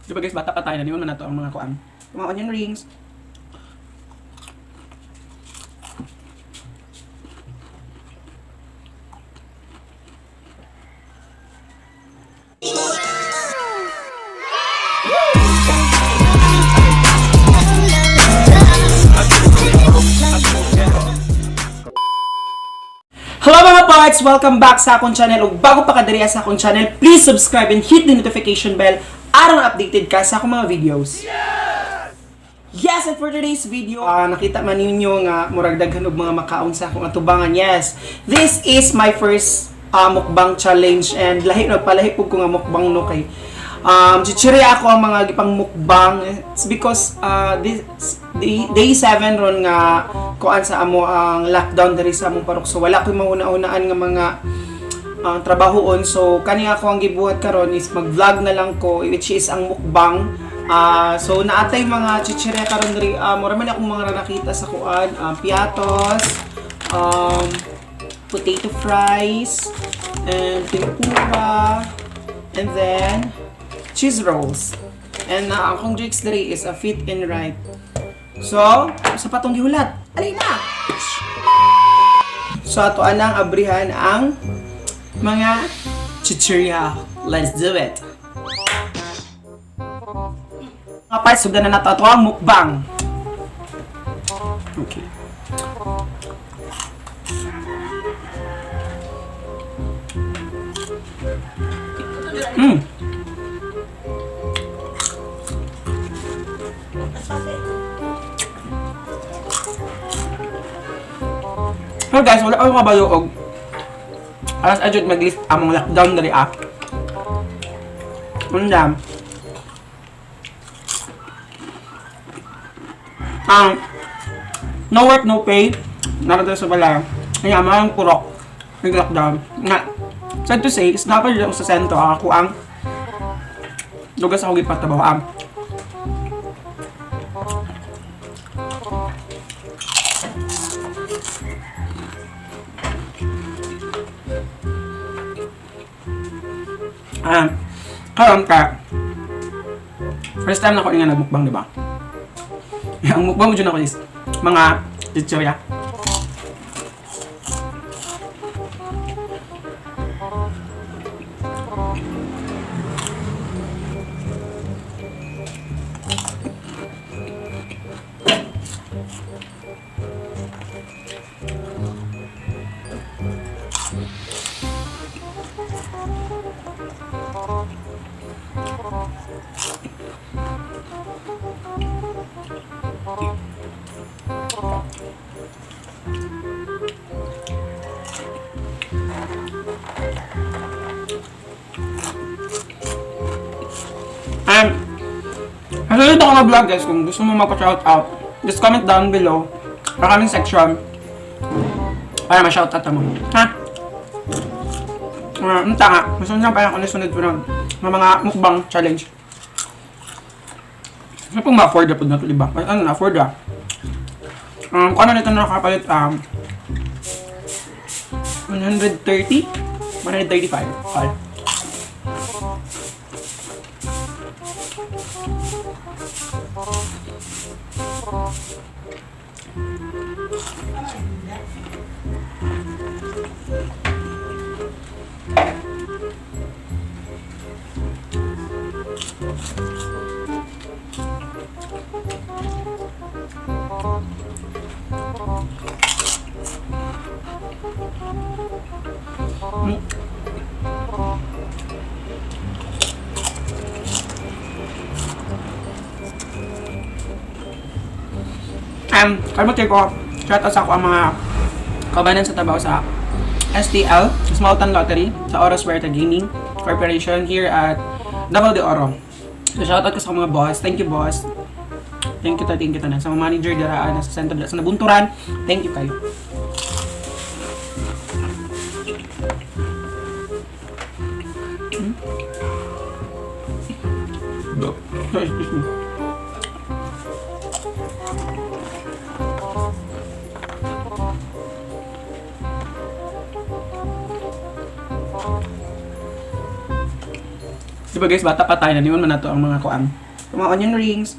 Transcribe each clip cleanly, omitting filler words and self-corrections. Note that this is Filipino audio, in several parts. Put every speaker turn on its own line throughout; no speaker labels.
Diba guys, bata pa tayo, naniwan mo na to ang mga kuan. Mga onion rings. Hello mga parts! Welcome back sa akong channel. Ug bago pa kadiri sa akong channel, please subscribe and hit the notification bell aron updated ka sa akong mga videos. Yes, and for today's video, nakita man ninyo nga murag daghan og mga makaon sa akong atubangan. Yes, this is my first mukbang challenge and lahi na palahi pug ko nga mukbang no kay Chicherya ako ang mga gipang mukbang. It's because this day 7 ron nga kuan sa amo ang lockdown diri sa among parok. So wala ko'y mauna-unaan nga mga trabahoon. So kani ako ang gibuhat karon is mag-vlog na lang ko, which is ang mukbang. So naatay mga chicherya karon diri. Mura man akong mga nakita sa kuan, piatos, potato fries, and tempura, and then cheese rolls. And akong drinks diri is a fit and right. So, sa patong gihulat. Alay na! So, ato anang abrihan ang mga chicherya. Let's do it! Mga parts, sugdan na nato ato ang mukbang. Okay. So guys, wala akong kabayo og alas adjud mag-list among lockdown dali Undam. No work, no pay. Narada sa bala. Kaya mga purok. Nag-lockdown. Nga, sad to say, is dapat dito sa sento ako ang lugas ako gipatabaw karon ka first time na ko nga nagmukbang, diba? Ang mukbang mo dyan ako is mga chicherya. Nasunod ako mag-vlog guys. Kung gusto mo magpa-shoutout, just comment down below sa comment section para ma-shoutout mo. Ha? Unta nga. Masunod lang pa ako nasunod po ng mga mukbang challenge. Ano pong ma-afford na po na ito, diba? Ano na-afford ah? Kung ano nito na nakapalit, 130? 135. Okay. Kalmati ko, shoutout sa ako ang mga kabanan sa trabaho sa STL, Small Town Lottery, sa Oros Huerta Gaming Corporation here at Davao de Oro. So shoutout ko sa mga boss. Thank you boss. Thank you na. Sa mga manager daraan sa Sentro sa Nabunturan, thank you kayo. Excuse me. Diba guys, bata pa tayo, naniwan man na to ang mga kuan. Mga onion rings.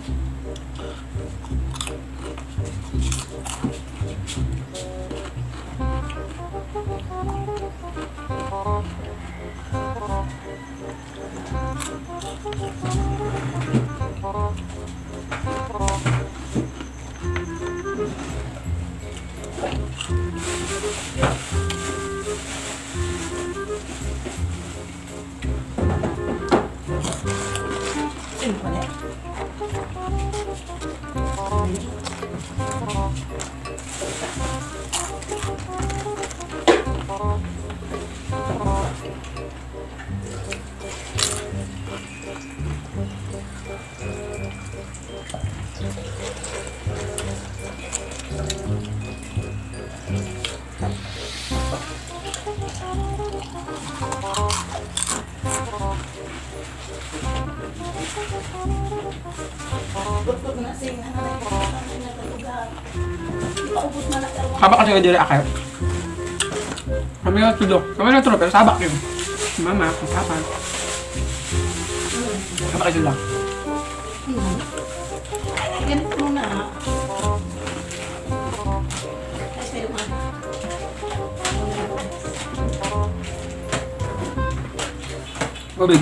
Sabak kasi ka dili akay. Kami na tulog. Kami na tulog pero sabak yun. Mama, kung papa. Sabak kasi lang.
Ganito muna.
Tubig.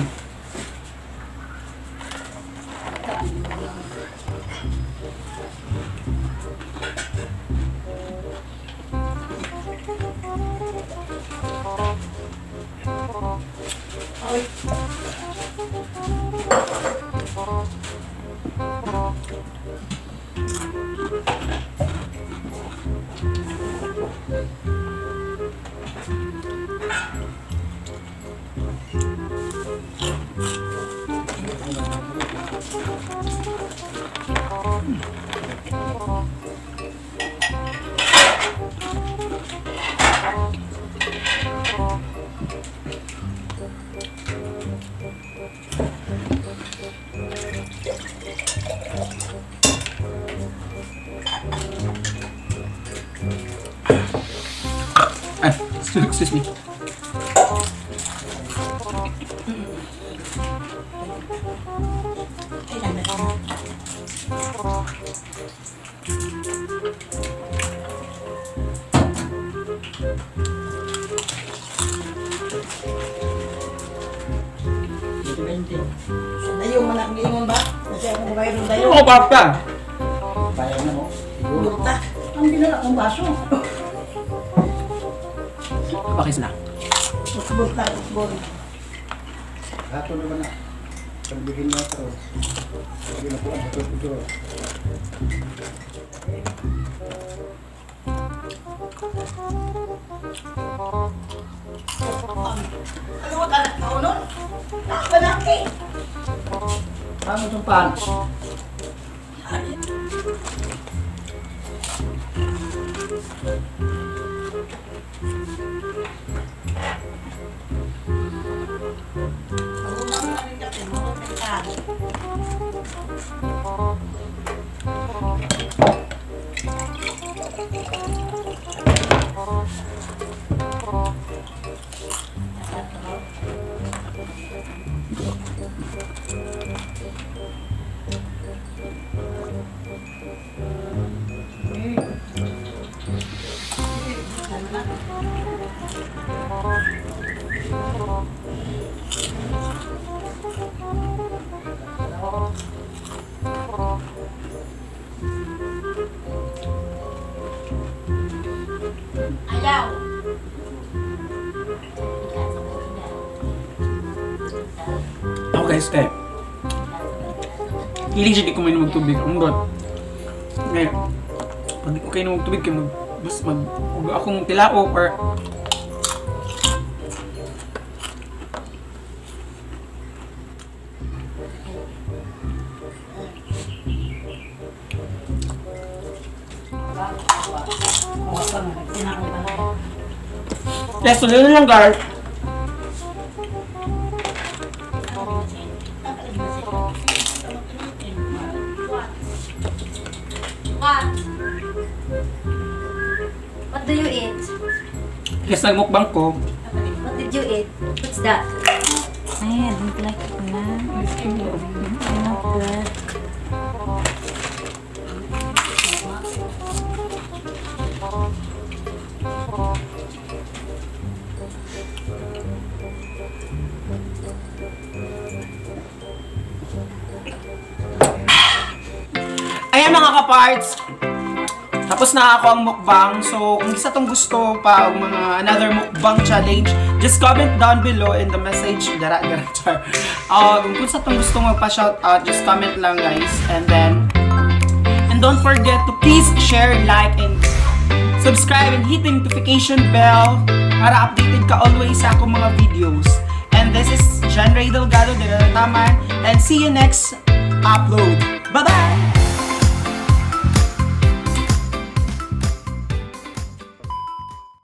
Excuse me.
Dayo man ang giingon ba? Kasi ako mabayad ng dayo.
Oo, papa.
Bayad na mo.
Bulta. Ang dinala kong baso.
Bakit na?
Bulta.
Ato naman na. Pagbigyan niya ito. Sige na po ang ito.
Ano ka anak ka unon? Nakalaki.
Paano itong pan?
Ayaw.
Ako guys, hiling siya di kumain ng tubig. Ang dot. Ngayon, pag di ko kayo ng tubig, kayo mas huwag akong tilao or yes, tuloy na lang guys.
What do you eat?
Yes, nagmukbang ko.
What did you eat? What's that? Ayan. like it na. Enough bread.
Ayan mga kaparts, tapos na ako ang mukbang. So, kung isa tong gusto pa ang mga another mukbang challenge, just comment down below in the message. Kung sa tong gusto magpa-shout out, just comment lang guys. And don't forget to please share, like, and subscribe and hit the notification bell para updated ka always sa akong mga videos. And this is Janry Delgado, and see you next upload. Bye-bye!